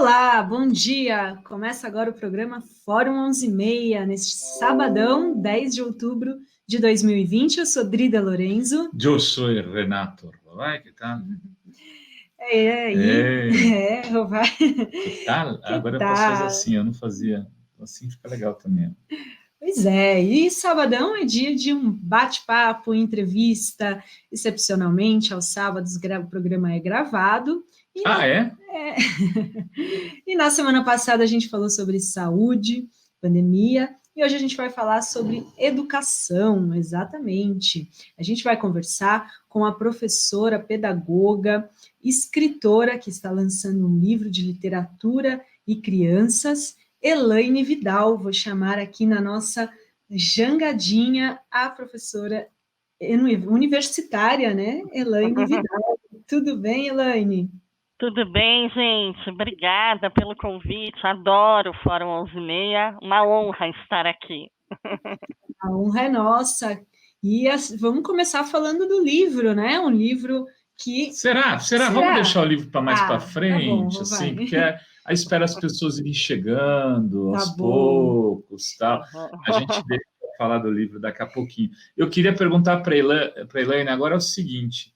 Olá, bom dia! Começa agora o programa Fórum 11h30, neste sabadão, 10 de outubro de 2020. Eu sou Drida Lorenzo. Eu sou Renato Rovai, que tal? Rovai. Que tal? Agora eu posso fazer assim, eu não fazia. Assim fica legal também. Pois é, e sabadão é dia de um bate-papo, entrevista, excepcionalmente, aos sábados o programa é gravado. É? E na semana passada a gente falou sobre saúde, pandemia, e hoje a gente vai falar sobre educação, exatamente. A gente vai conversar com a professora, pedagoga, escritora que está lançando um livro de literatura e crianças, Elaine Vidal. Vou chamar aqui na nossa jangadinha a professora universitária, né? Elaine Vidal. Tudo bem, Elaine? Tudo bem, gente? Obrigada pelo convite. Adoro o Fórum 11h30. Uma honra estar aqui. A honra é nossa. E vamos começar falando do livro, né? Um livro que... Será? Vamos deixar o livro para mais para frente, tá bom, assim, porque aí espera as pessoas irem chegando aos poucos, tal. A gente deixa para falar do livro daqui a pouquinho. Eu queria perguntar para a Elaine agora o seguinte: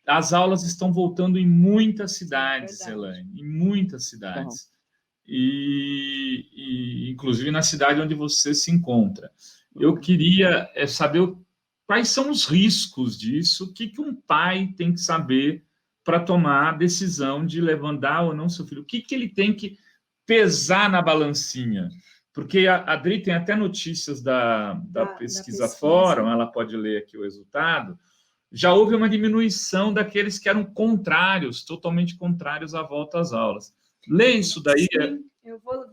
as aulas estão voltando em muitas cidades, Elaine, em muitas cidades. E inclusive na cidade onde você se encontra. Eu queria saber quais são os riscos disso, o que um pai tem que saber para tomar a decisão de levantar ou não seu filho, o que ele tem que pesar na balancinha. Porque a Adri tem até notícias da pesquisa Fórum, ela pode ler aqui o resultado. Já houve uma diminuição daqueles que eram contrários, totalmente contrários à volta às aulas. Lê isso daí. Sim, eu vou...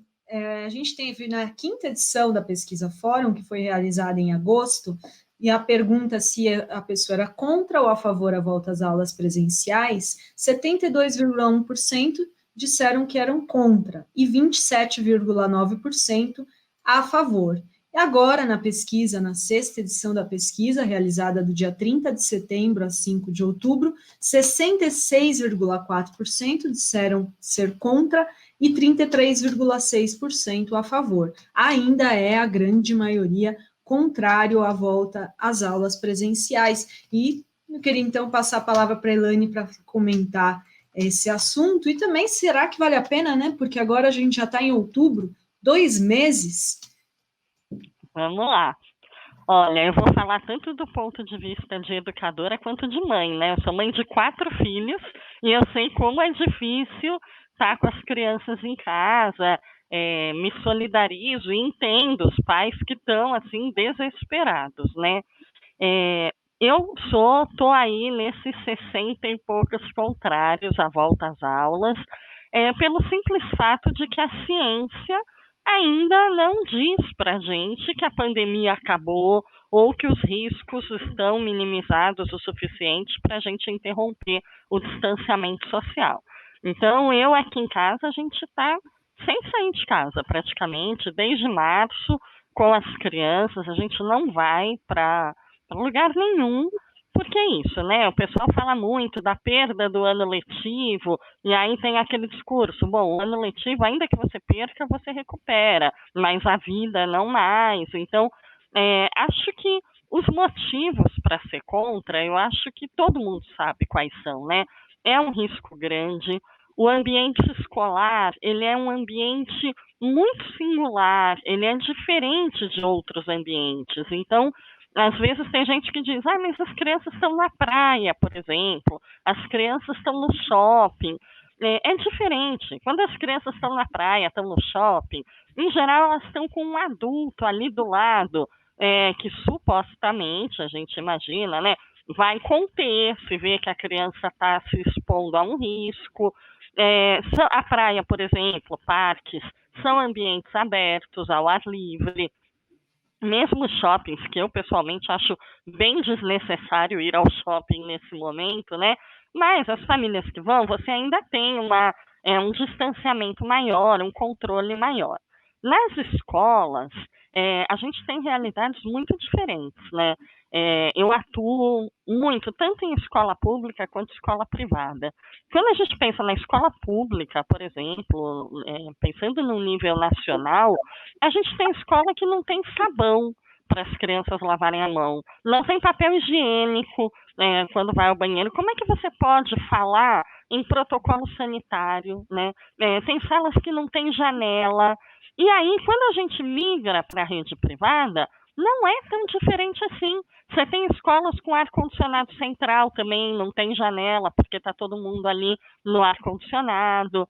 a gente teve na 5ª edição da Pesquisa Fórum, que foi realizada em agosto, e a pergunta se a pessoa era contra ou a favor da volta às aulas presenciais, 72,1% disseram que eram contra, e 27,9% a favor. E agora, na pesquisa, na 6ª edição da pesquisa, realizada do dia 30 de setembro a 5 de outubro, 66,4% disseram ser contra e 33,6% a favor. Ainda é a grande maioria contrário à volta às aulas presenciais. E eu queria, então, passar a palavra para a Elaine para comentar esse assunto. E também, será que vale a pena, né? Porque agora a gente já está em outubro, 2 meses... Vamos lá. Olha, eu vou falar tanto do ponto de vista de educadora quanto de mãe, né? Eu sou mãe de 4 filhos e eu sei como é difícil estar com as crianças em casa. Me solidarizo e entendo os pais que estão, assim, desesperados, né? Eu tô aí nesses 60 e poucos contrários à volta às aulas, pelo simples fato de que a ciência ainda não diz para a gente que a pandemia acabou ou que os riscos estão minimizados o suficiente para a gente interromper o distanciamento social. Então, eu aqui em casa, a gente está sem sair de casa praticamente, desde março, com as crianças, a gente não vai para lugar nenhum, porque é isso, né? O pessoal fala muito da perda do ano letivo, e aí tem aquele discurso, bom, o ano letivo, ainda que você perca, você recupera, mas a vida não mais. Então, acho que os motivos para ser contra, eu acho que todo mundo sabe quais são, né? É um risco grande. O ambiente escolar, ele é um ambiente muito singular, ele é diferente de outros ambientes. Então, às vezes tem gente que diz, mas as crianças estão na praia, por exemplo, as crianças estão no shopping. É diferente. Quando as crianças estão na praia, estão no shopping, em geral elas estão com um adulto ali do lado, que supostamente, a gente imagina, né, vai conter, se vê que a criança está se expondo a um risco. A praia, por exemplo, parques, são ambientes abertos, ao ar livre. Mesmo shoppings, que eu pessoalmente acho bem desnecessário ir ao shopping nesse momento, né? Mas as famílias que vão, você ainda tem um distanciamento maior, um controle maior. Nas escolas, a gente tem realidades muito diferentes, né? Eu atuo muito, tanto em escola pública quanto escola privada. Quando a gente pensa na escola pública, por exemplo, pensando no nível nacional, a gente tem escola que não tem sabão para as crianças lavarem a mão, não tem papel higiênico quando vai ao banheiro. Como é que você pode falar em protocolo sanitário, né? Tem salas que não tem janela. E aí, quando a gente migra para a rede privada, não é tão diferente assim. Você tem escolas com ar-condicionado central também, não tem janela, porque está todo mundo ali no ar-condicionado.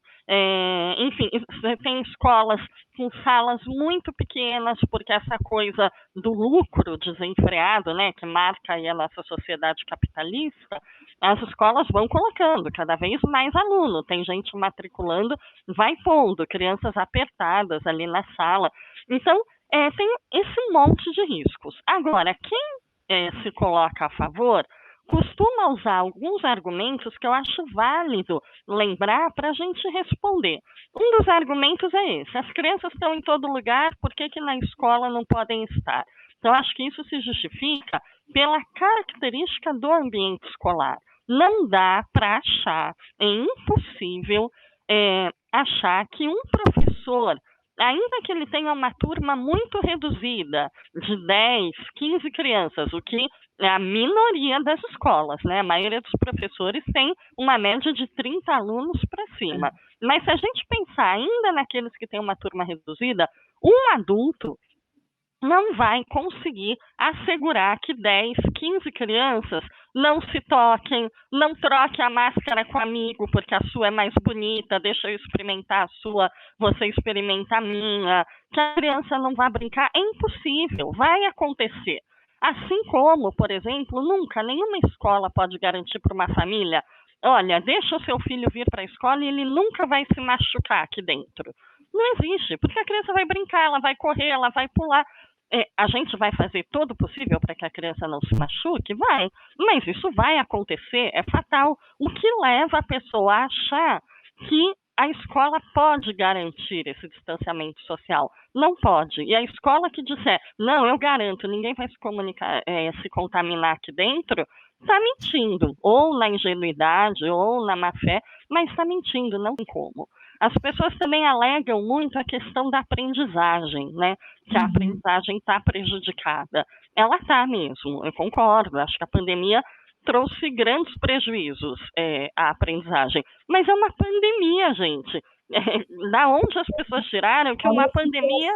Enfim, você tem escolas com salas muito pequenas, porque essa coisa do lucro desenfreado, né, que marca aí a nossa sociedade capitalista, as escolas vão colocando cada vez mais aluno, tem gente matriculando, vai pondo crianças apertadas ali na sala. Então, tem esse monte de riscos. Agora, quem se coloca a favor costuma usar alguns argumentos que eu acho válido lembrar para a gente responder. Um dos argumentos é esse: as crianças estão em todo lugar, por que na escola não podem estar? Então, acho que isso se justifica pela característica do ambiente escolar. Não dá para achar, é impossível achar que um professor, ainda que ele tenha uma turma muito reduzida, de 10, 15 crianças, o que é a minoria das escolas, né? A maioria dos professores tem uma média de 30 alunos para cima. Mas se a gente pensar ainda naqueles que têm uma turma reduzida, um adulto não vai conseguir assegurar que 10, 15 crianças não se toquem, não troquem a máscara com o amigo, porque a sua é mais bonita, deixa eu experimentar a sua, você experimenta a minha, que a criança não vai brincar. É impossível, vai acontecer. Assim como, por exemplo, nunca nenhuma escola pode garantir para uma família: olha, deixa o seu filho vir para a escola e ele nunca vai se machucar aqui dentro. Não existe, porque a criança vai brincar, ela vai correr, ela vai pular. A gente vai fazer todo o possível para que a criança não se machuque? Vai, mas isso vai acontecer, é fatal. O que leva a pessoa a achar que a escola pode garantir esse distanciamento social? Não pode. E a escola que disser: não, eu garanto, ninguém vai se contaminar aqui dentro, está mentindo, ou na ingenuidade, ou na má fé, mas está mentindo, não tem como. As pessoas também alegam muito a questão da aprendizagem, né? Que a aprendizagem está prejudicada. Ela está mesmo, eu concordo. Acho que a pandemia trouxe grandes prejuízos à aprendizagem. Mas é uma pandemia, gente. Da onde as pessoas tiraram que uma pandemia...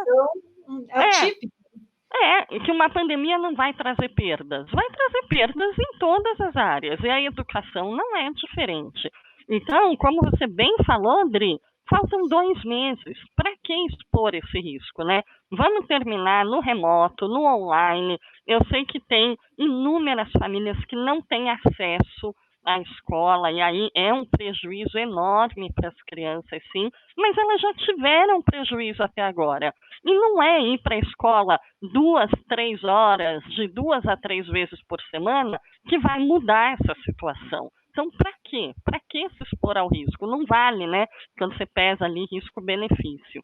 que uma pandemia não vai trazer perdas. Vai trazer perdas em todas as áreas. E a educação não é diferente. Então, como você bem falou, Dri, faltam 2 meses. Para que expor esse risco, né? Vamos terminar no remoto, no online. Eu sei que tem inúmeras famílias que não têm acesso à escola, e aí é um prejuízo enorme para as crianças, sim, mas elas já tiveram prejuízo até agora. E não é ir para a escola 2, 3 horas, de 2 a 3 vezes por semana, que vai mudar essa situação. Então, para quê? Para que se expor ao risco? Não vale, né? Quando você pesa ali risco-benefício.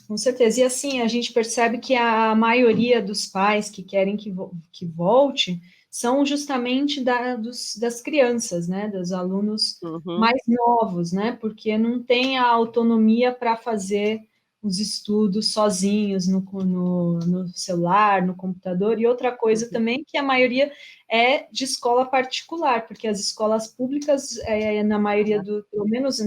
Com certeza. E assim, a gente percebe que a maioria dos pais que querem que volte são justamente das crianças, né? Dos alunos mais novos, né? Porque não tem a autonomia para fazer os estudos sozinhos no celular, no computador. E outra coisa também, que a maioria é de escola particular, porque as escolas públicas, na maioria pelo menos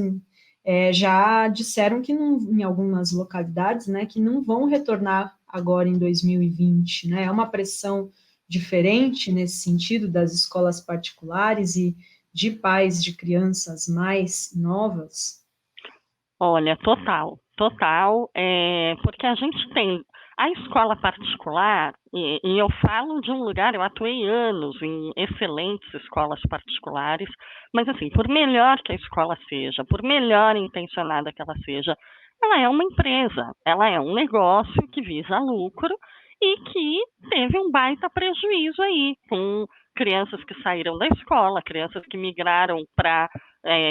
já disseram que não, em algumas localidades, né, que não vão retornar agora em 2020, né? É uma pressão diferente nesse sentido das escolas particulares e de pais de crianças mais novas. Olha, total, porque a gente tem a escola particular, e eu falo de um lugar, eu atuei anos em excelentes escolas particulares, mas assim, por melhor que a escola seja, por melhor intencionada que ela seja, ela é uma empresa, ela é um negócio que visa lucro e que teve um baita prejuízo aí, com crianças que saíram da escola, crianças que migraram para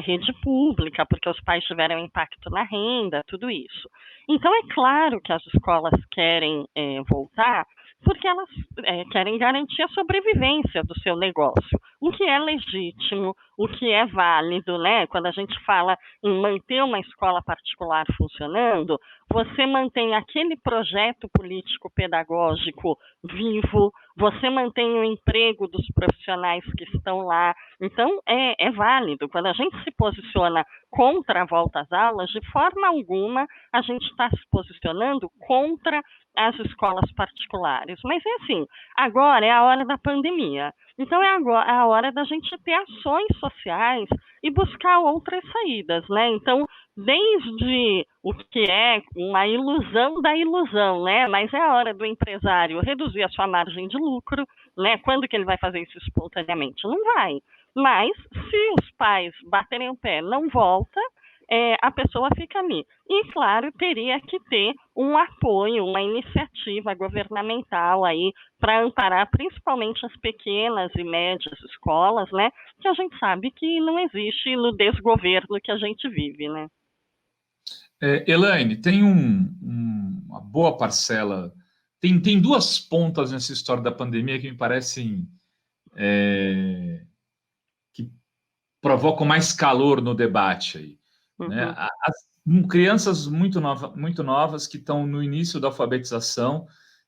rede pública, porque os pais tiveram impacto na renda, tudo isso. Então, é claro que as escolas querem voltar, porque elas querem garantir a sobrevivência do seu negócio, o que é legítimo, o que é válido, né? Quando a gente fala em manter uma escola particular funcionando, você mantém aquele projeto político-pedagógico vivo, você mantém o emprego dos profissionais que estão lá. Então, é válido. Quando a gente se posiciona contra a volta às aulas, de forma alguma a gente está se posicionando contra as escolas particulares. Mas é assim, agora é a hora da pandemia. Então, é a hora da gente ter ações sociais e buscar outras saídas, né? Então, desde o que é uma ilusão da ilusão, né? Mas é a hora do empresário reduzir a sua margem de lucro, né? Quando que ele vai fazer isso espontaneamente? Não vai. Mas, se os pais baterem o pé, não volta, a pessoa fica ali. E, claro, teria que ter um apoio, uma iniciativa governamental aí para amparar principalmente as pequenas e médias escolas, né? Que a gente sabe que não existe no desgoverno que a gente vive, né? Elaine, tem uma boa parcela, tem duas pontas nessa história da pandemia que me parecem que provocam mais calor no debate aí, né? As crianças muito novas que estão no início da alfabetização,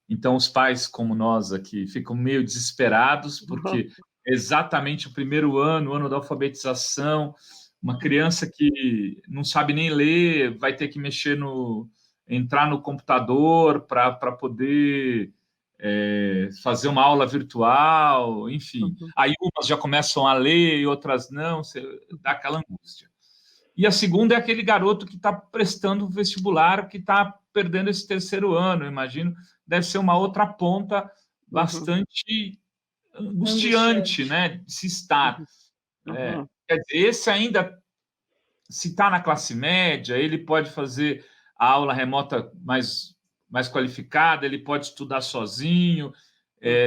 então os pais como nós aqui ficam meio desesperados porque é exatamente o primeiro ano, o ano da alfabetização. Uma criança que não sabe nem ler vai ter que entrar no computador para poder fazer uma aula virtual, enfim. Aí umas já começam a ler e outras não, dá aquela angústia. E a segunda é aquele garoto que está prestando o vestibular, que está perdendo esse terceiro ano, eu imagino, deve ser uma outra ponta bastante angustiante, né, de se estar. Quer dizer, esse ainda, se está na classe média, ele pode fazer a aula remota mais qualificada, ele pode estudar sozinho.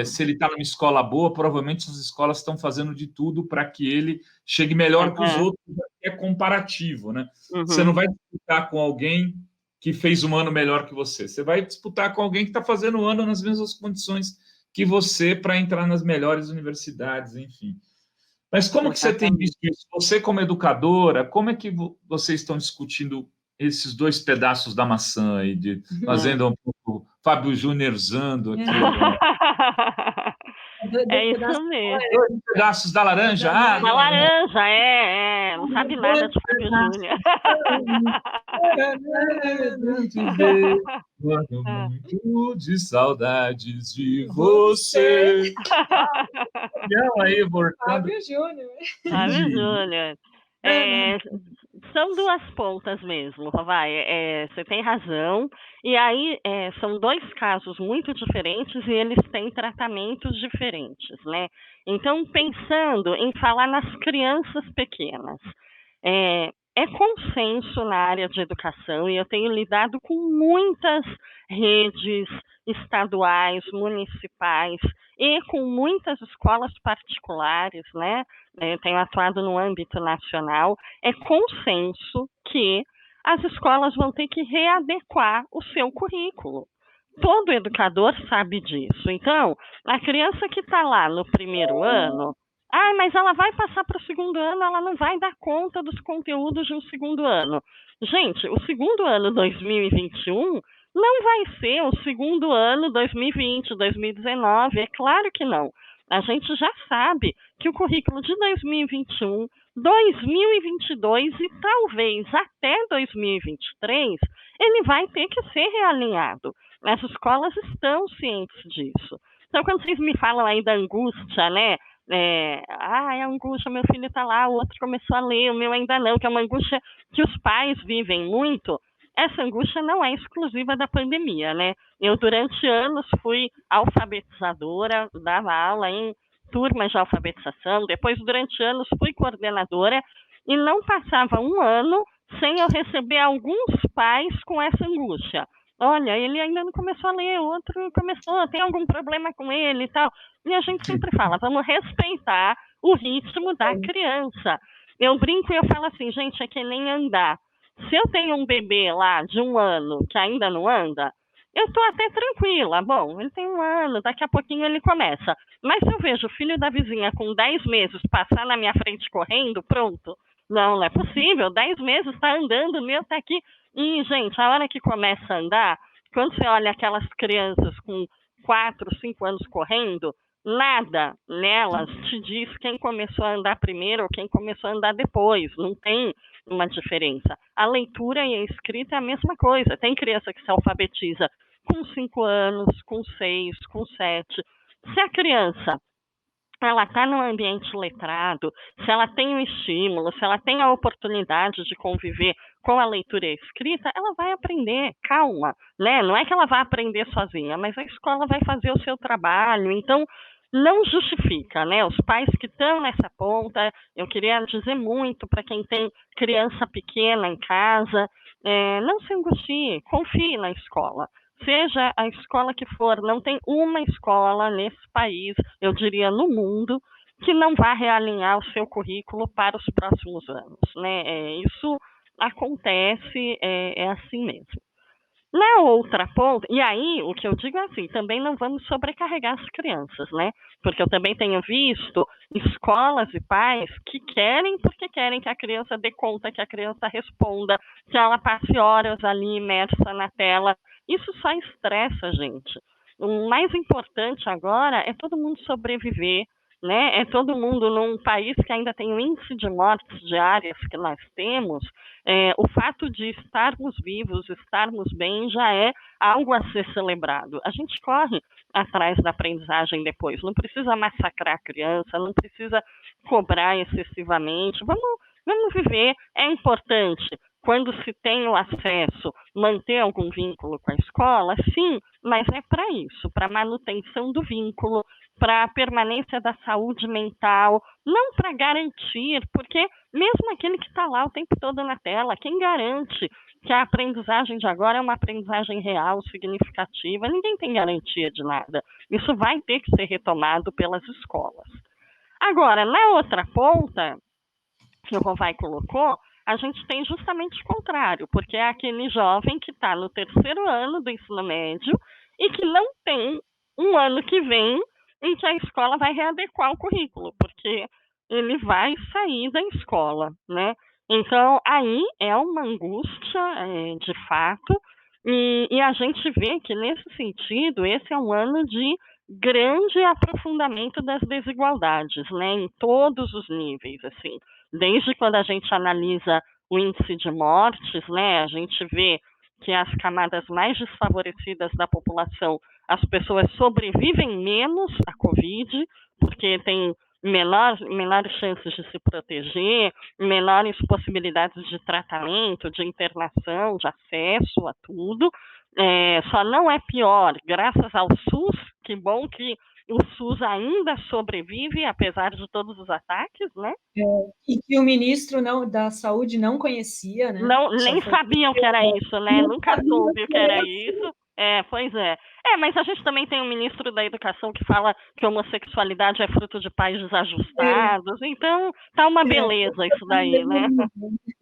Se ele está numa escola boa, provavelmente as escolas estão fazendo de tudo para que ele chegue melhor que os outros, é comparativo, né? Você não vai disputar com alguém que fez um ano melhor que você, você vai disputar com alguém que está fazendo um ano nas mesmas condições que você para entrar nas melhores universidades, enfim. Mas como que você tem visto isso? Você, como educadora, como é que vocês estão discutindo esses dois pedaços da maçã aí, fazendo um pouco Fábio Juniorzando aqui? É isso mesmo. Dois pedaços da laranja? Da laranja, não sabe nada de Fábio Júnior. Muito de saudades de você. Aí, Fábio Júnior. Fábio Júnior. São duas pontas mesmo, vai. Você tem razão. E aí são dois casos muito diferentes e eles têm tratamentos diferentes, né? Então, pensando em falar nas crianças pequenas, é consenso na área de educação e eu tenho lidado com muitas redes estaduais, municipais e com muitas escolas particulares, né? Eu tenho atuado no âmbito nacional. É consenso que as escolas vão ter que readequar o seu currículo. Todo educador sabe disso. Então, a criança que está lá no primeiro ano, mas ela vai passar para o segundo ano, ela não vai dar conta dos conteúdos de um segundo ano. Gente, o segundo ano 2021 não vai ser o segundo ano 2020, 2019, é claro que não. A gente já sabe que o currículo de 2021, 2022 e talvez até 2023, ele vai ter que ser realinhado. As escolas estão cientes disso. Então, quando vocês me falam aí da angústia, né? É angústia, meu filho está lá, o outro começou a ler, o meu ainda não, que é uma angústia que os pais vivem muito. Essa angústia não é exclusiva da pandemia, né? Eu, durante anos, fui alfabetizadora, dava aula em turmas de alfabetização, depois, durante anos, fui coordenadora e não passava um ano sem eu receber alguns pais com essa angústia. Olha, ele ainda não começou a ler, o outro começou, tem algum problema com ele e tal. E a gente sempre fala, vamos respeitar o ritmo da criança. Eu brinco e eu falo assim, gente, é que nem andar. Se eu tenho um bebê lá de 1 ano que ainda não anda, eu estou até tranquila. Bom, ele tem 1 ano, daqui a pouquinho ele começa. Mas se eu vejo o filho da vizinha com 10 meses passar na minha frente correndo, pronto. Não é possível. 10 meses está andando, o meu está aqui. E, gente, a hora que começa a andar, quando você olha aquelas crianças com 4, 5 anos correndo, nada nelas te diz quem começou a andar primeiro ou quem começou a andar depois. Não tem uma diferença. A leitura e a escrita é a mesma coisa. Tem criança que se alfabetiza com 5 anos, com 6, com 7. Se a criança ela está num ambiente letrado, se ela tem um estímulo, se ela tem a oportunidade de conviver com a leitura e a escrita, ela vai aprender, calma, né? Não é que ela vai aprender sozinha, mas a escola vai fazer o seu trabalho, então não justifica, né? Os pais que estão nessa ponta, eu queria dizer muito para quem tem criança pequena em casa, não se angustie, confie na escola. Seja a escola que for, não tem uma escola nesse país, eu diria no mundo, que não vá realinhar o seu currículo para os próximos anos, né? Isso acontece, é assim mesmo. Na outra ponta, e aí o que eu digo é assim, também não vamos sobrecarregar as crianças, né? Porque eu também tenho visto escolas e pais que querem, porque querem que a criança dê conta, que a criança responda, que ela passe horas ali imersa na tela. Isso só estressa a gente. O mais importante agora é todo mundo sobreviver, né? É todo mundo num país que ainda tem o índice de mortes diárias que nós temos, o fato de estarmos vivos, estarmos bem, já é algo a ser celebrado. A gente corre atrás da aprendizagem depois, não precisa massacrar a criança, não precisa cobrar excessivamente, vamos viver, é importante. Quando se tem o acesso, manter algum vínculo com a escola, sim, mas é para isso, para manutenção do vínculo, para a permanência da saúde mental, não para garantir, porque mesmo aquele que está lá o tempo todo na tela, quem garante que a aprendizagem de agora é uma aprendizagem real, significativa? Ninguém tem garantia de nada. Isso vai ter que ser retomado pelas escolas. Agora, na outra ponta, que o Rovai colocou, a gente tem justamente o contrário, porque é aquele jovem que está no 3º ano do ensino médio e que não tem um ano que vem em que a escola vai readequar o currículo, porque ele vai sair da escola, né? Então, aí é uma angústia, de fato, e a gente vê que, nesse sentido, esse é um ano de grande aprofundamento das desigualdades, né? Em todos os níveis, assim. Desde quando a gente analisa o índice de mortes, né? A gente vê que as camadas mais desfavorecidas da população, as pessoas sobrevivem menos à Covid, porque tem menores chances de se proteger, menores possibilidades de tratamento, de internação, de acesso a tudo. Só não é pior, graças ao SUS, que bom que o SUS ainda sobrevive, apesar de todos os ataques, né? E que o ministro da Saúde não conhecia, né? Não, nem sabiam que era isso, né? Nunca soube o que era isso. Pois é. Mas a gente também tem um ministro da Educação que fala que homossexualidade é fruto de pais desajustados. Então, tá uma beleza isso daí, né?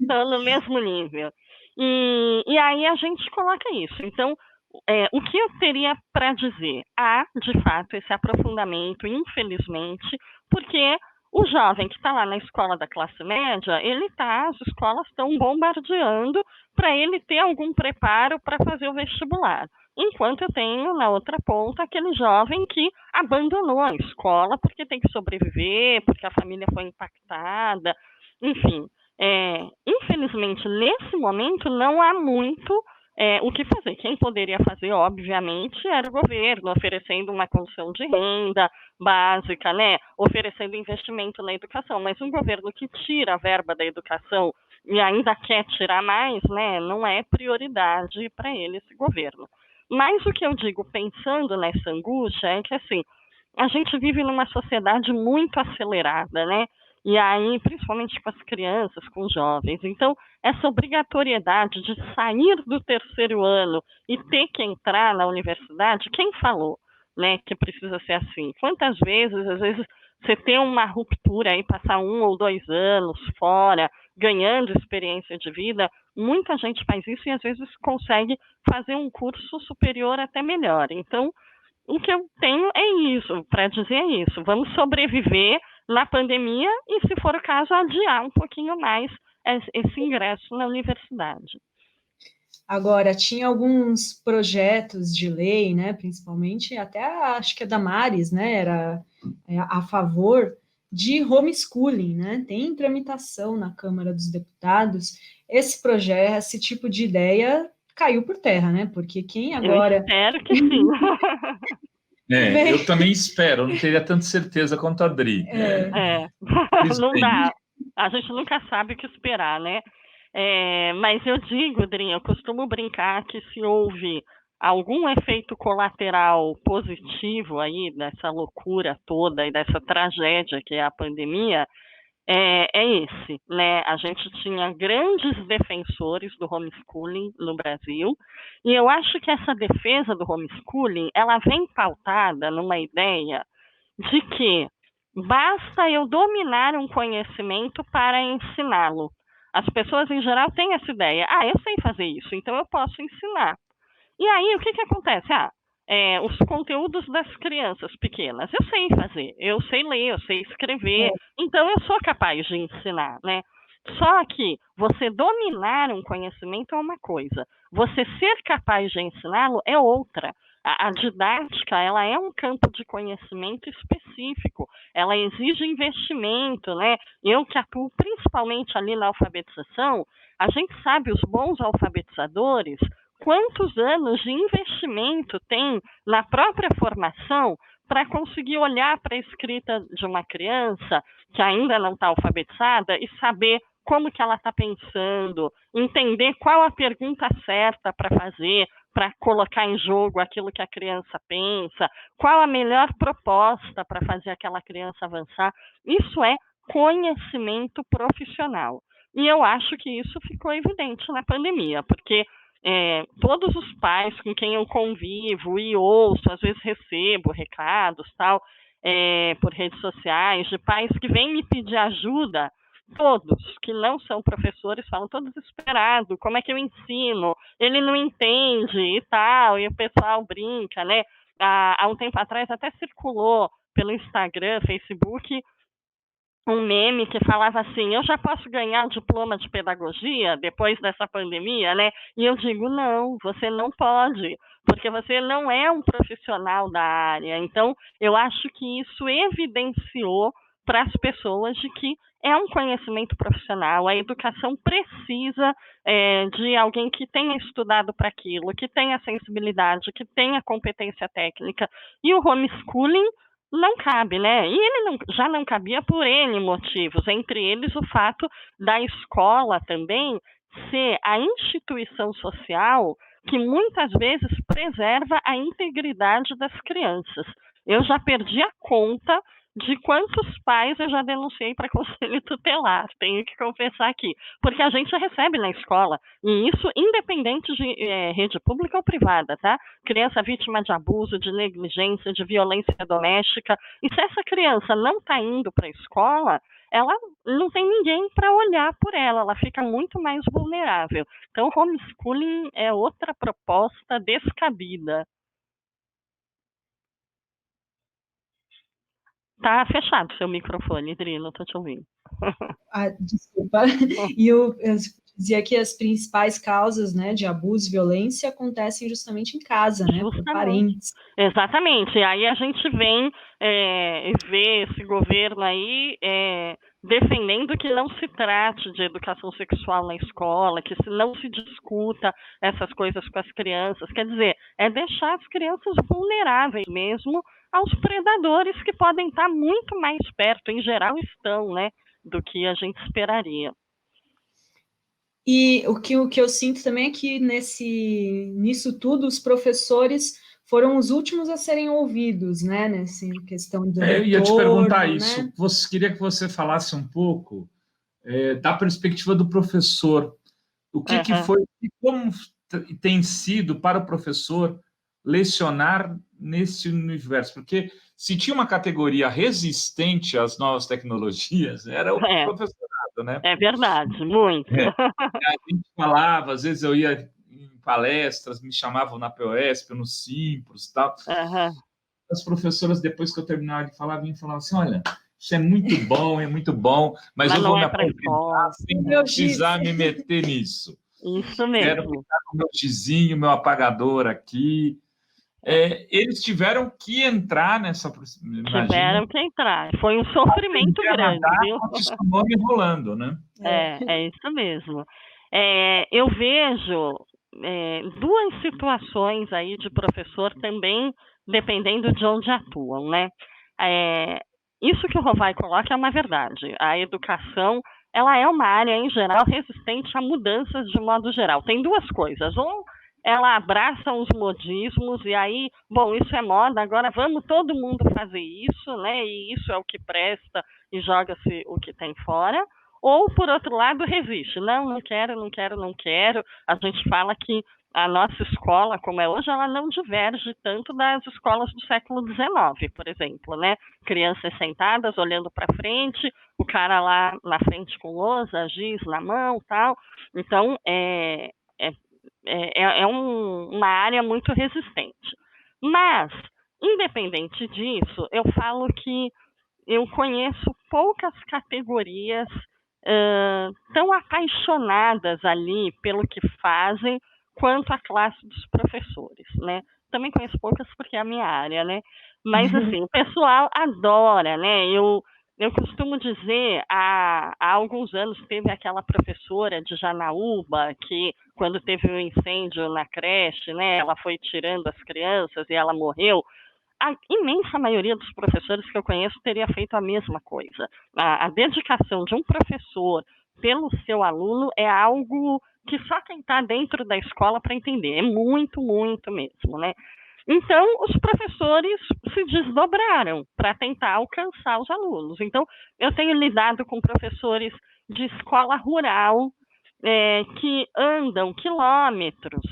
Tá no mesmo nível. E aí a gente coloca isso. Então, o que eu teria para dizer? Há, de fato, esse aprofundamento, infelizmente, porque o jovem que está lá na escola da classe média, as escolas estão bombardeando para ele ter algum preparo para fazer o vestibular. Enquanto eu tenho, na outra ponta, aquele jovem que abandonou a escola porque tem que sobreviver, porque a família foi impactada, enfim. Infelizmente, nesse momento, não há muito o que fazer. Quem poderia fazer, obviamente, era o governo, oferecendo uma condição de renda básica, né? Oferecendo investimento na educação. Mas um governo que tira a verba da educação e ainda quer tirar mais, né? Não é prioridade para ele esse governo. Mas o que eu digo, pensando nessa angústia, é que, assim, a gente vive numa sociedade muito acelerada, né? E aí, principalmente com as crianças, com os jovens. Então, essa obrigatoriedade de sair do 3º ano e ter que entrar na universidade, quem falou, né, que precisa ser assim? Quantas vezes, às vezes, você ter uma ruptura aí, passar 1 ou 2 anos fora, ganhando experiência de vida, muita gente faz isso e às vezes consegue fazer um curso superior até melhor. Então, o que eu tenho é isso, para dizer isso. Vamos sobreviver na pandemia e, se for o caso, adiar um pouquinho mais esse ingresso na universidade. Agora, tinha alguns projetos de lei, né, principalmente, até acho que a Damares, né, era a favor de homeschooling, né, tem tramitação na Câmara dos Deputados. Esse projeto, esse tipo de ideia caiu por terra, né, porque quem agora... Eu espero que sim. Eu também espero, eu não teria tanta certeza quanto a Adri. Não dá. A gente nunca sabe o que esperar, né? Mas eu digo, Drinha, eu costumo brincar que se houve algum efeito colateral positivo aí dessa loucura toda e dessa tragédia que é a pandemia, é esse, né? A gente tinha grandes defensores do homeschooling no Brasil, e eu acho que essa defesa do homeschooling, ela vem pautada numa ideia de que basta eu dominar um conhecimento para ensiná-lo. As pessoas, em geral, têm essa ideia. Eu sei fazer isso, então eu posso ensinar. E aí, o que acontece? Os conteúdos das crianças pequenas, eu sei fazer, eu sei ler, eu sei escrever, então eu sou capaz de ensinar, né? Só que você dominar um conhecimento é uma coisa, você ser capaz de ensiná-lo é outra. A didática, ela é um campo de conhecimento específico, ela exige investimento, né? Eu que atuo principalmente ali na alfabetização, a gente sabe, os bons alfabetizadores, quantos anos de investimento tem na própria formação para conseguir olhar para a escrita de uma criança que ainda não está alfabetizada e saber como que ela está pensando, entender qual a pergunta certa para fazer, para colocar em jogo aquilo que a criança pensa, qual a melhor proposta para fazer aquela criança avançar. Isso é conhecimento profissional. E eu acho que isso ficou evidente na pandemia, porque todos os pais com quem eu convivo e ouço, às vezes recebo recados, tal, por redes sociais, de pais que vêm me pedir ajuda, todos que não são professores falam, tô desesperado, como é que eu ensino? Ele não entende e tal, e o pessoal brinca, né? Há um tempo atrás até circulou pelo Instagram, Facebook, um meme que falava assim, eu já posso ganhar diploma de pedagogia depois dessa pandemia, né? E eu digo, não, você não pode, porque você não é um profissional da área. Então, eu acho que isso evidenciou para as pessoas de que é um conhecimento profissional, a educação precisa de alguém que tenha estudado para aquilo, que tenha sensibilidade, que tenha competência técnica, e o homeschooling não cabe, né? E ele já não cabia por N motivos, entre eles o fato da escola também ser a instituição social que muitas vezes preserva a integridade das crianças. Eu já perdi a conta de quantos pais eu já denunciei para conselho tutelar, tenho que confessar aqui, porque a gente recebe na escola, e isso independente de rede pública ou privada, tá? Criança vítima de abuso, de negligência, de violência doméstica, e se essa criança não está indo para a escola, ela não tem ninguém para olhar por ela, ela fica muito mais vulnerável. Então, homeschooling é outra proposta descabida. Tá fechado seu microfone, Adri, não tô te ouvindo. Desculpa. E eu dizia que as principais causas, né, de abuso e violência acontecem justamente em casa, né, por parentes. Exatamente. E aí a gente vem ver esse governo aí defendendo que não se trate de educação sexual na escola, que não se discuta essas coisas com as crianças. Quer dizer, é deixar as crianças vulneráveis mesmo aos predadores que podem estar muito mais perto, em geral estão, né, do que a gente esperaria. E o que eu sinto também é que nisso tudo os professores foram os últimos a serem ouvidos, né, nessa questão do retorno, eu ia te perguntar isso. Né? Queria que você falasse um pouco da perspectiva do professor. O que foi, e como tem sido para o professor lecionar nesse universo, porque se tinha uma categoria resistente às novas tecnologias, era o professorado, né? É verdade, muito. A gente falava, às vezes eu ia em palestras, me chamavam na POSP, no Simpros e tal. As professoras, depois que eu terminava de falar, vinham falar assim, olha, isso é muito bom, mas eu vou me aposentar sem precisar me meter nisso. Isso mesmo. Quero ficar com o meu gizinho, meu apagador aqui. Eles tiveram que entrar nessa... Tiveram que entrar. Foi um sofrimento grande, viu? Continuou enrolando, né? É isso mesmo. Eu vejo duas situações aí de professor também, dependendo de onde atuam, né? Isso que o Rovai coloca é uma verdade. A educação, ela é uma área, em geral, resistente a mudanças de modo geral. Tem duas coisas. Ela abraça os modismos e aí, bom, isso é moda, agora vamos todo mundo fazer isso, né? E isso é o que presta e joga-se o que tem fora. Ou, por outro lado, resiste. Não quero. A gente fala que a nossa escola, como é hoje, ela não diverge tanto das escolas do século XIX, por exemplo, né? Crianças sentadas, olhando para frente, o cara lá na frente com lousa, giz na mão, tal. Então, uma área muito resistente. Mas, independente disso, eu falo que eu conheço poucas categorias tão apaixonadas ali pelo que fazem quanto a classe dos professores, né? Também conheço poucas porque é a minha área, né? Mas, assim, o pessoal adora, né? Eu costumo dizer, há alguns anos teve aquela professora de Janaúba que, quando teve um incêndio na creche, né, ela foi tirando as crianças e ela morreu. A imensa maioria dos professores que eu conheço teria feito a mesma coisa. A dedicação de um professor pelo seu aluno é algo que só quem está dentro da escola para entender. É muito, muito mesmo, né? Então, os professores se desdobraram para tentar alcançar os alunos. Então, eu tenho lidado com professores de escola rural que andam quilômetros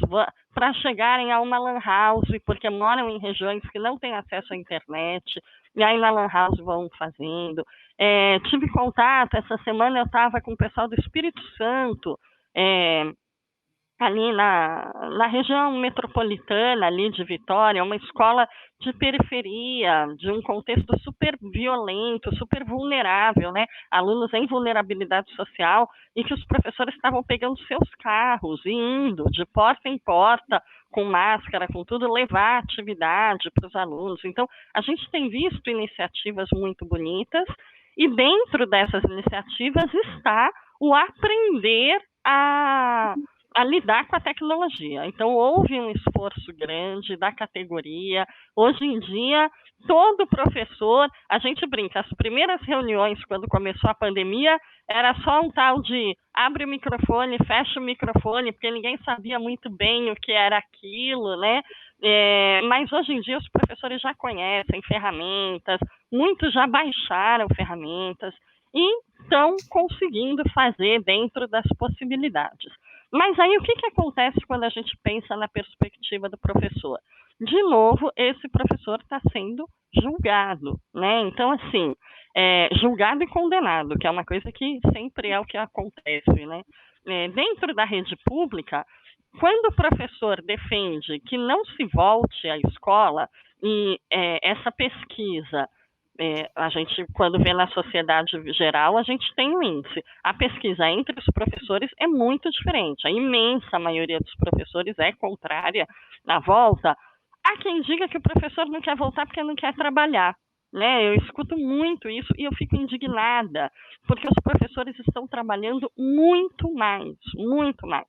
para chegarem a uma lan house, porque moram em regiões que não têm acesso à internet, e aí na lan house vão fazendo. Tive contato, essa semana eu estava com o pessoal do Espírito Santo, ali na região metropolitana ali de Vitória, uma escola de periferia, de um contexto super violento, super vulnerável, né? Alunos em vulnerabilidade social, e que os professores estavam pegando seus carros e indo de porta em porta, com máscara, com tudo, levar atividade para os alunos. Então, a gente tem visto iniciativas muito bonitas, e dentro dessas iniciativas está o aprender a lidar com a tecnologia. Então, houve um esforço grande da categoria. Hoje em dia, todo professor, a gente brinca, as primeiras reuniões, quando começou a pandemia, era só um tal de abre o microfone, fecha o microfone, porque ninguém sabia muito bem o que era aquilo, né? Mas hoje em dia os professores já conhecem ferramentas, muitos já baixaram ferramentas e estão conseguindo fazer dentro das possibilidades. Mas aí o que acontece quando a gente pensa na perspectiva do professor? De novo, esse professor está sendo julgado, né? Então, assim, julgado e condenado, que é uma coisa que sempre é o que acontece, né? Dentro da rede pública, quando o professor defende que não se volte à escola, e essa pesquisa, a gente, quando vê na sociedade geral, a gente tem um índice. A pesquisa entre os professores é muito diferente. A imensa maioria dos professores é contrária à volta. Há quem diga que o professor não quer voltar porque não quer trabalhar, né? Eu escuto muito isso e eu fico indignada, porque os professores estão trabalhando muito mais, muito mais.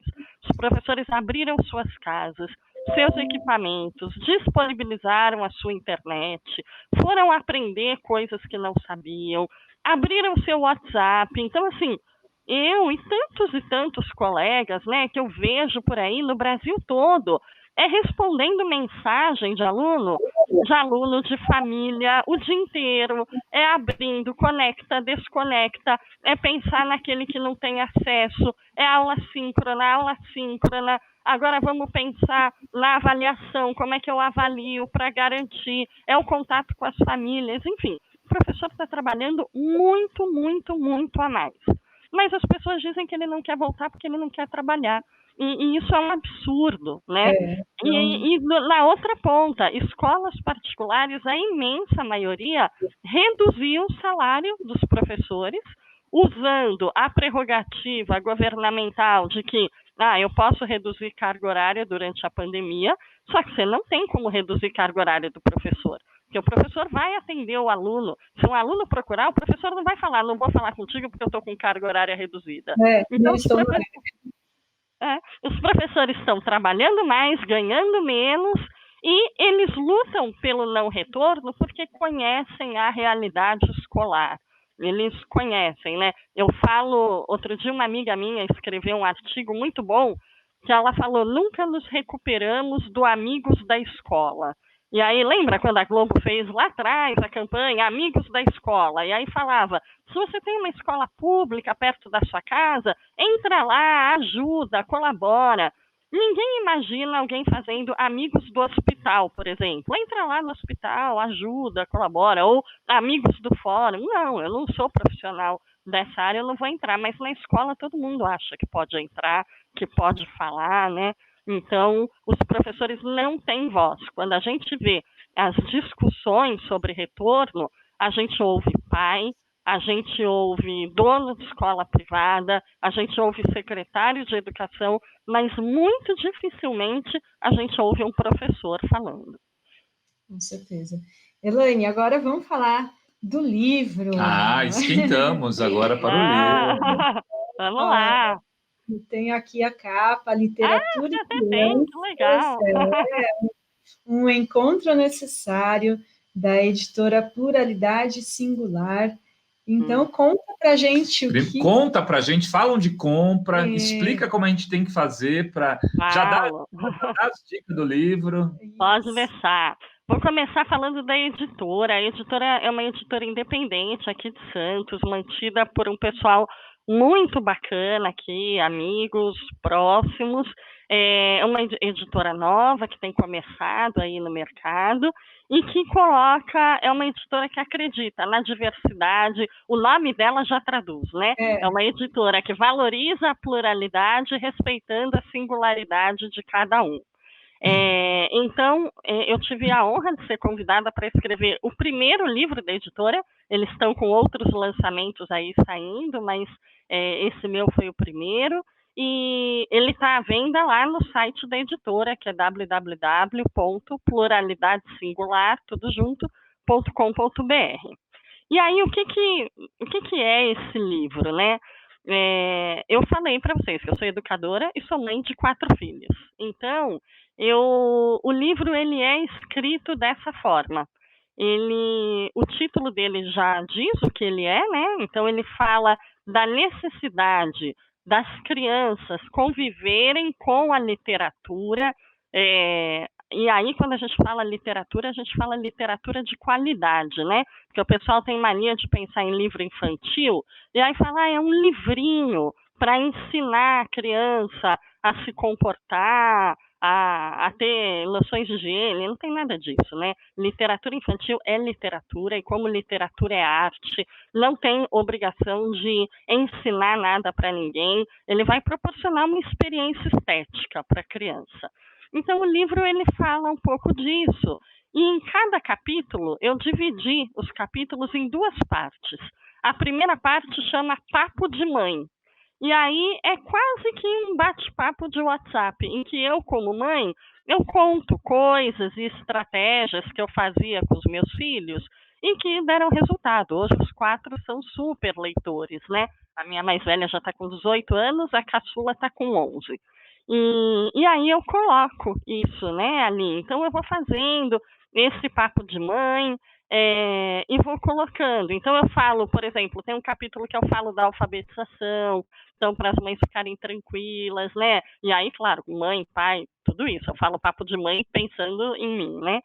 Os professores abriram suas casas, seus equipamentos, disponibilizaram a sua internet, foram aprender coisas que não sabiam, abriram seu WhatsApp. Então, assim, eu e tantos colegas, né, que eu vejo por aí no Brasil todo, é respondendo mensagem de aluno, de família, o dia inteiro, é abrindo, conecta, desconecta, é pensar naquele que não tem acesso, é aula síncrona, agora vamos pensar na avaliação, como é que eu avalio para garantir, é o contato com as famílias, enfim, o professor está trabalhando muito, muito, muito a mais. Mas as pessoas dizem que ele não quer voltar porque ele não quer trabalhar. E isso é um absurdo, né? E na outra ponta, escolas particulares, a imensa maioria, reduziu o salário dos professores, usando a prerrogativa governamental de que eu posso reduzir carga horária durante a pandemia, só que você não tem como reduzir carga horária do professor. Porque o professor vai atender o aluno. Se um aluno procurar, o professor não vai falar, não vou falar contigo porque eu estou com carga horária reduzida. Então, os professores estão trabalhando mais, ganhando menos, e eles lutam pelo não retorno porque conhecem a realidade escolar. Eles conhecem, né? Eu falo, outro dia uma amiga minha escreveu um artigo muito bom, que ela falou, nunca nos recuperamos do Amigos da Escola. E aí, lembra quando a Globo fez lá atrás a campanha Amigos da Escola? E aí falava, se você tem uma escola pública perto da sua casa, entra lá, ajuda, colabora. Ninguém imagina alguém fazendo Amigos do Hospital, por exemplo. Entra lá no hospital, ajuda, colabora. Ou Amigos do Fórum. Não, eu não sou profissional dessa área, eu não vou entrar. Mas na escola todo mundo acha que pode entrar, que pode falar, né? Então, os professores não têm voz. Quando a gente vê as discussões sobre retorno, a gente ouve pai, a gente ouve dono de escola privada, a gente ouve secretário de educação, mas muito dificilmente a gente ouve um professor falando. Com certeza. Elaine, agora vamos falar do livro. Esquentamos agora para o livro. Vamos lá. Tem aqui a capa, literatura e crianças, que legal. Um encontro necessário, da editora Pluralidade Singular. Então, conta pra gente o que... Conta pra gente, falam de compra, explica como a gente tem que fazer para já dar as dicas do livro. Pode deixar. Vou começar falando da editora. A editora é uma editora independente aqui de Santos, mantida por um pessoal muito bacana aqui, amigos próximos. É uma editora nova que tem começado aí no mercado e que é uma editora que acredita na diversidade, o nome dela já traduz, né? É uma editora que valoriza a pluralidade, respeitando a singularidade de cada um. Então, eu tive a honra de ser convidada para escrever o primeiro livro da editora. Eles estão com outros lançamentos aí saindo, mas esse meu foi o primeiro. E ele está à venda lá no site da editora, que é www.pluralidadesingular.com.br. E aí, o que é esse livro, né? Eu falei para vocês que eu sou educadora e sou mãe de 4 filhos. Então, o livro ele é escrito dessa forma. O título dele já diz o que ele é, né? Então, ele fala da necessidade das crianças conviverem com a literatura. E aí, quando a gente fala literatura de qualidade, né? Porque o pessoal tem mania de pensar em livro infantil, e aí fala, é um livrinho para ensinar a criança a se comportar, a ter noções de higiene. Não tem nada disso, né? Literatura infantil é literatura, e como literatura é arte, não tem obrigação de ensinar nada para ninguém. Ele vai proporcionar uma experiência estética para a criança. Então, o livro ele fala um pouco disso. E em cada capítulo, eu dividi os capítulos em 2 partes. A primeira parte chama Papo de Mãe. E aí é quase que um bate-papo de WhatsApp, em que eu, como mãe, eu conto coisas e estratégias que eu fazia com os meus filhos e que deram resultado. Hoje os 4 são super leitores, né? A minha mais velha já está com 18 anos, a caçula está com 11. E aí eu coloco isso, né, ali. Então eu vou fazendo esse papo de mãe, e vou colocando. Então, eu falo, por exemplo, tem um capítulo que eu falo da alfabetização, então, para as mães ficarem tranquilas, né? E aí, claro, mãe, pai, tudo isso. Eu falo papo de mãe pensando em mim, né?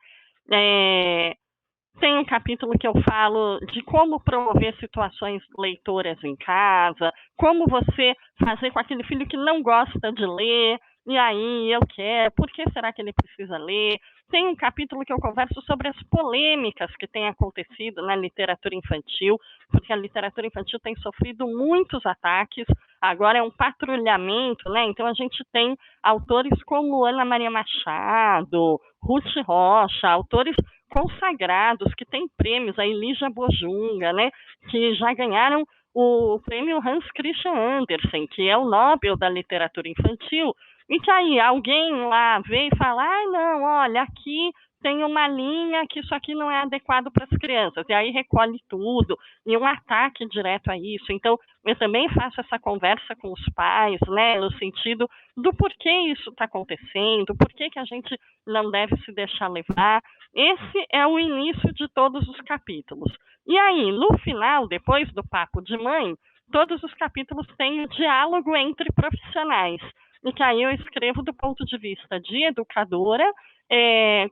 Tem um capítulo que eu falo de como promover situações leitoras em casa, como você fazer com aquele filho que não gosta de ler, e aí eu quero, por que será que ele precisa ler? Tem um capítulo que eu converso sobre as polêmicas que têm acontecido na literatura infantil, porque a literatura infantil tem sofrido muitos ataques, agora é um patrulhamento, né? Então a gente tem autores como Ana Maria Machado, Ruth Rocha, autores consagrados, que têm prêmios, a Elisa Bojunga, né, que já ganharam o prêmio Hans Christian Andersen, que é o Nobel da literatura infantil, e que aí alguém lá vem e fala, não, olha, aqui tem uma linha que isso aqui não é adequado para as crianças, e aí recolhe tudo, e um ataque direto a isso. Então, eu também faço essa conversa com os pais, né, no sentido do porquê isso está acontecendo, por que a gente não deve se deixar levar. Esse é o início de todos os capítulos. E aí, no final, depois do papo de mãe, todos os capítulos têm o diálogo entre profissionais. E que aí eu escrevo do ponto de vista de educadora,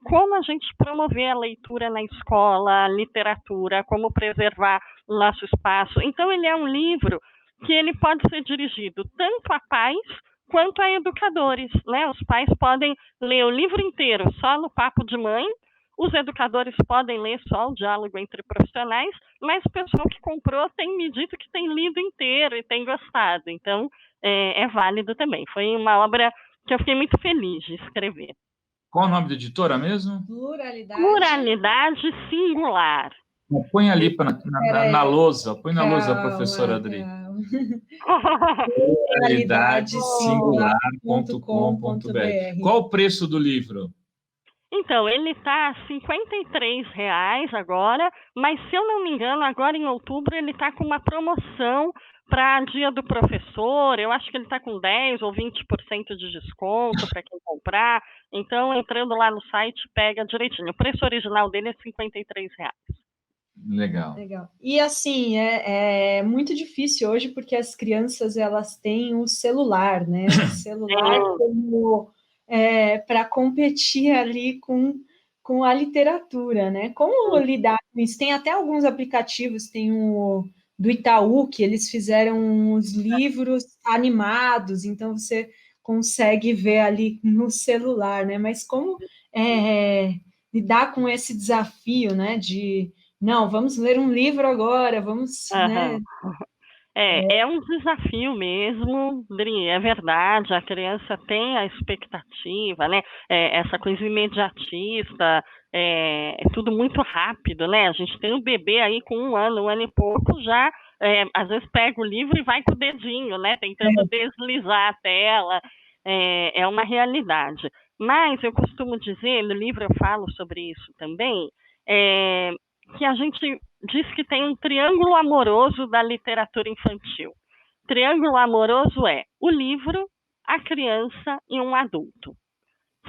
como a gente promover a leitura na escola, a literatura, como preservar o nosso espaço. Então, ele é um livro que ele pode ser dirigido tanto a pais quanto a educadores, né? Os pais podem ler o livro inteiro só no papo de mãe, os educadores podem ler só o diálogo entre profissionais, mas o pessoal que comprou tem me dito que tem lido inteiro e tem gostado. Então, é válido também. Foi uma obra que eu fiquei muito feliz de escrever. Qual o nome da editora mesmo? Pluralidade Singular. Põe ali na lousa, põe na lousa, professora Adri. Pluralidadesingular.com.br. Qual o preço do livro? Então, ele está R$ 53 agora, mas se eu não me engano, agora em outubro ele está com uma promoção para Dia do Professor. Eu acho que ele está com 10% ou 20% de desconto para quem comprar. Então, entrando lá no site, pega direitinho. O preço original dele é R$ 53. Legal. E assim, é muito difícil hoje, porque as crianças elas têm o celular, né? O celular como para competir ali com a literatura, né? Como lidar com isso? Tem até alguns aplicativos, tem o do Itaú, que eles fizeram os livros animados, então você consegue ver ali no celular, né? Mas como lidar com esse desafio, né? Não, vamos ler um livro agora, vamos... Né? É um desafio mesmo, Dri, é verdade, a criança tem a expectativa, né? Essa coisa imediatista, é tudo muito rápido, né? A gente tem um bebê aí com 1 ano e pouco, já às vezes pega o livro e vai com o dedinho, né? Tentando deslizar a tela, é uma realidade. Mas eu costumo dizer, no livro eu falo sobre isso também, que a gente diz que tem um triângulo amoroso da literatura infantil. Triângulo amoroso é o livro, a criança e um adulto.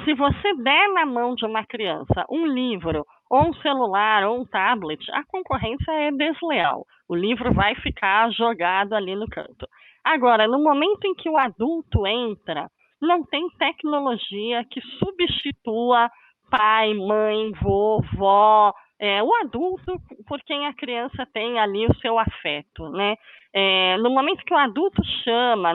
Se você der na mão de uma criança um livro, ou um celular, ou um tablet, a concorrência é desleal. O livro vai ficar jogado ali no canto. Agora, no momento em que o adulto entra, não tem tecnologia que substitua pai, mãe, vovó, o adulto por quem a criança tem ali o seu afeto, né? No momento que o adulto chama,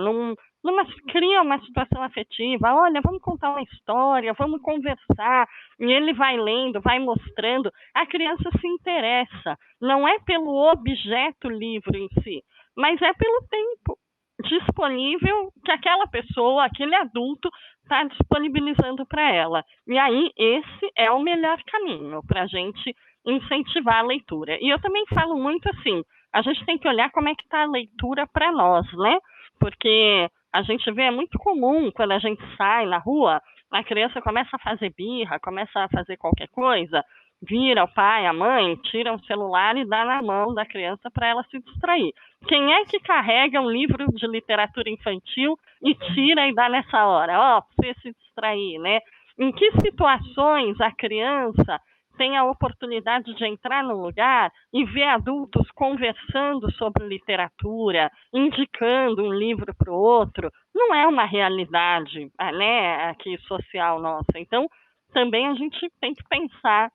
cria uma situação afetiva, olha, vamos contar uma história, vamos conversar, e ele vai lendo, vai mostrando, a criança se interessa, não é pelo objeto livro em si, mas é pelo tempo disponível que aquela pessoa, aquele adulto está disponibilizando para ela. E aí, esse é o melhor caminho para a gente incentivar a leitura. E eu também falo muito assim, a gente tem que olhar como é que está a leitura para nós, né? Porque a gente vê, é muito comum, quando a gente sai na rua, a criança começa a fazer birra, começa a fazer qualquer coisa, vira o pai, a mãe, tira o celular e dá na mão da criança para ela se distrair. Quem é que carrega um livro de literatura infantil e tira e dá nessa hora? Para você se distrair, né? Em que situações a criança tem a oportunidade de entrar no lugar e ver adultos conversando sobre literatura, indicando um livro para o outro, não é uma realidade, né, aqui social nossa. Então, também a gente tem que pensar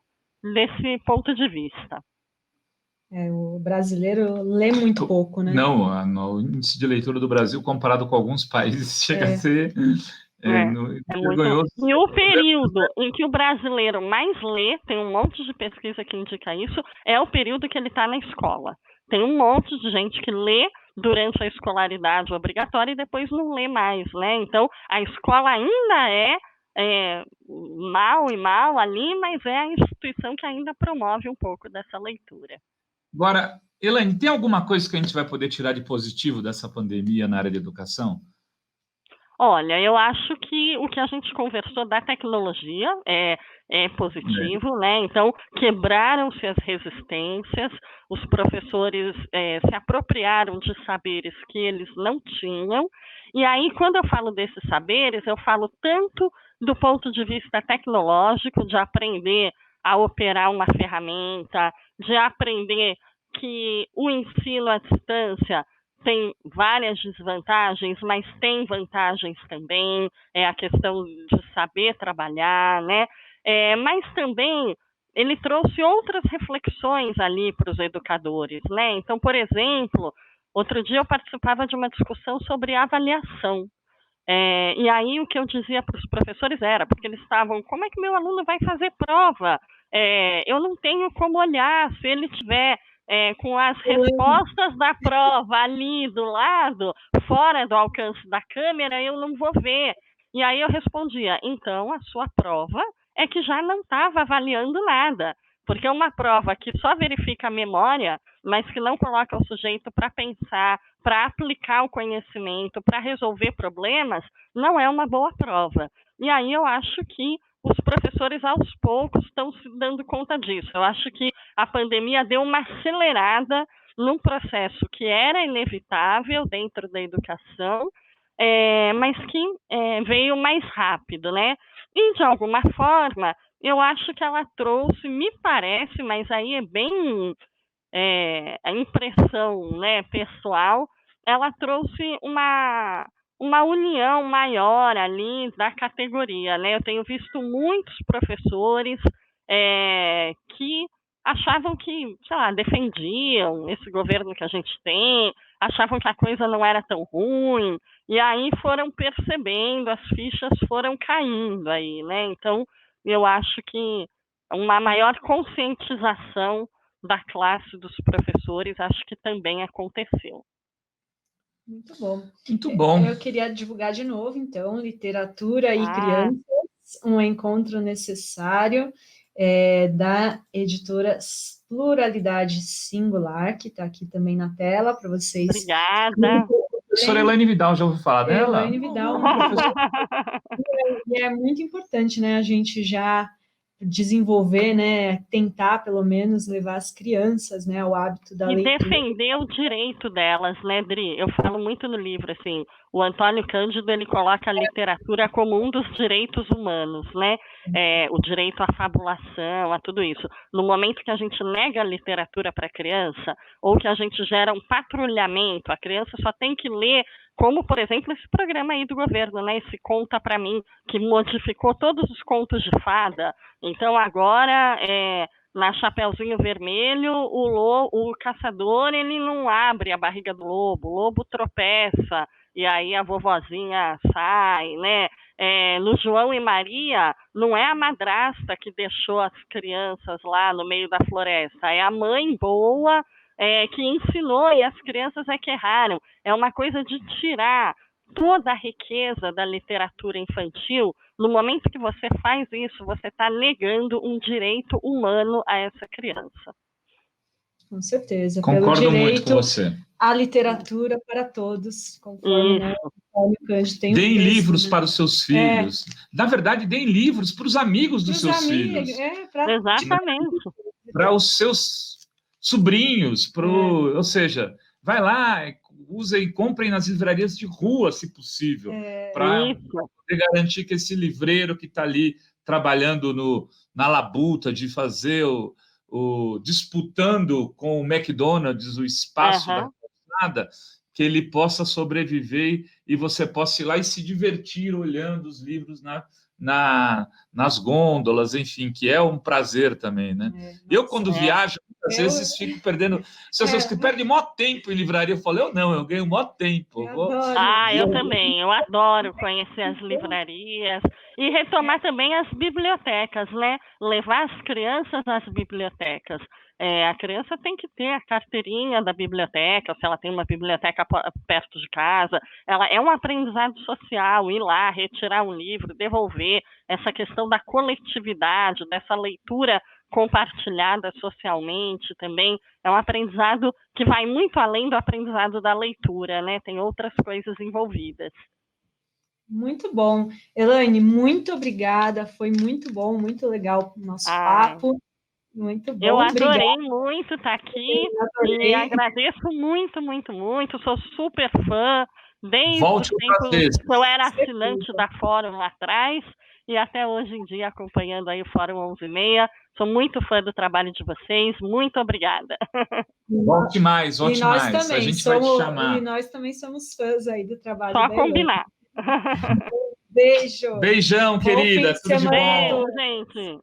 desse ponto de vista. O brasileiro lê muito pouco, né? Não, o índice de leitura do Brasil, comparado com alguns países, chega a ser vergonhoso. E o período em que o brasileiro mais lê, tem um monte de pesquisa que indica isso, é o período que ele está na escola. Tem um monte de gente que lê durante a escolaridade obrigatória e depois não lê mais, né? Então, a escola ainda é mal ali, mas é a instituição que ainda promove um pouco dessa leitura. Agora, Elaine, tem alguma coisa que a gente vai poder tirar de positivo dessa pandemia na área de educação? Olha, eu acho que o que a gente conversou da tecnologia é positivo, né? Então, quebraram-se as resistências, os professores se apropriaram de saberes que eles não tinham. E aí, quando eu falo desses saberes, eu falo tanto do ponto de vista tecnológico, de aprender a operar uma ferramenta, de aprender que o ensino à distância tem várias desvantagens, mas tem vantagens também, a questão de saber trabalhar, né? Mas também ele trouxe outras reflexões ali para os educadores, né? Então, por exemplo, outro dia eu participava de uma discussão sobre avaliação. E aí o que eu dizia para os professores era, porque eles estavam, como é que meu aluno vai fazer prova? Eu não tenho como olhar se ele tiver com as respostas da prova ali do lado, fora do alcance da câmera, eu não vou ver. E aí eu respondia, então a sua prova é que já não estava avaliando nada, porque uma prova que só verifica a memória, mas que não coloca o sujeito para pensar, para aplicar o conhecimento, para resolver problemas, não é uma boa prova. E aí eu acho que os professores, aos poucos, estão se dando conta disso. Eu acho que a pandemia deu uma acelerada num processo que era inevitável dentro da educação, mas que veio mais rápido, né? E, de alguma forma, eu acho que ela trouxe, me parece, mas aí é bem a impressão, né, pessoal, ela trouxe uma união maior ali da categoria, né? Eu tenho visto muitos professores que achavam que, sei lá, defendiam esse governo que a gente tem, achavam que a coisa não era tão ruim, e aí foram percebendo, as fichas foram caindo aí, né? Então, eu acho que uma maior conscientização da classe dos professores, acho que também aconteceu. Muito bom. Muito bom. Eu queria divulgar de novo, então, Literatura e Crianças, um encontro necessário, da editora Pluralidade Singular, que está aqui também na tela, para vocês. Obrigada. Professora Elaine Vidal, já ouviu falar dela? Elaine Vidal, uma professora. E é muito importante, né, a gente já desenvolver, né, tentar pelo menos levar as crianças, né, ao hábito da leitura. E defender o direito delas, né, Dri? Eu falo muito no livro, assim, o Antônio Cândido, ele coloca a literatura como um dos direitos humanos, né? O direito à fabulação, a tudo isso. No momento que a gente nega a literatura para a criança, ou que a gente gera um patrulhamento, a criança só tem que ler, como, por exemplo, esse programa aí do governo, né? Esse Conta Pra Mim, que modificou todos os contos de fada. Então, agora, na Chapeuzinho Vermelho, o caçador, ele não abre a barriga do lobo, o lobo tropeça, e aí a vovozinha sai, né? No João e Maria, não é a madrasta que deixou as crianças lá no meio da floresta, é a mãe boa que ensinou, e as crianças que erraram. É uma coisa de tirar toda a riqueza da literatura infantil. No momento que você faz isso, você está negando um direito humano a essa criança. Com certeza. Concordo pelo direito muito com você. A literatura para todos, conforme, né, o Cândido tem. Deem livros, né, para os seus filhos. Na verdade, deem livros para os amigos dos seus filhos. Exatamente. Para os seus sobrinhos, ou seja, vai lá, usem, comprem nas livrarias de rua, se possível, para poder garantir que esse livreiro que está ali trabalhando na labuta de fazer disputando com o McDonald's o espaço da calçada, que ele possa sobreviver e você possa ir lá e se divertir olhando os livros nas gôndolas, enfim, que é um prazer também, né? Eu, quando viajo, muitas vezes fico perdendo... As pessoas que perdem maior tempo em livraria, eu falo, eu ganho maior tempo. Eu também, eu adoro conhecer as livrarias e retomar também as bibliotecas, né? Levar as crianças às bibliotecas. A criança tem que ter a carteirinha da biblioteca, se ela tem uma biblioteca perto de casa. Ela é um aprendizado social, ir lá, retirar um livro, devolver, essa questão da coletividade, dessa leitura compartilhada socialmente também, é um aprendizado que vai muito além do aprendizado da leitura, né? Tem outras coisas envolvidas. Muito bom. Elaine, muito obrigada, foi muito bom, muito legal o nosso papo. Muito bom. Eu adorei muito estar aqui e agradeço muito, muito, muito. Sou super fã, desde o tempo que eu era assinante da Fórum lá atrás e até hoje em dia acompanhando aí o Fórum 11:30. Sou muito fã do trabalho de vocês. Muito obrigada. Volte mais, volte mais. Também, a gente vai te chamar. E nós também somos fãs aí do trabalho Só da combinar. Beijo. Beijão, querida. Tudo de bom. Beijo, gente.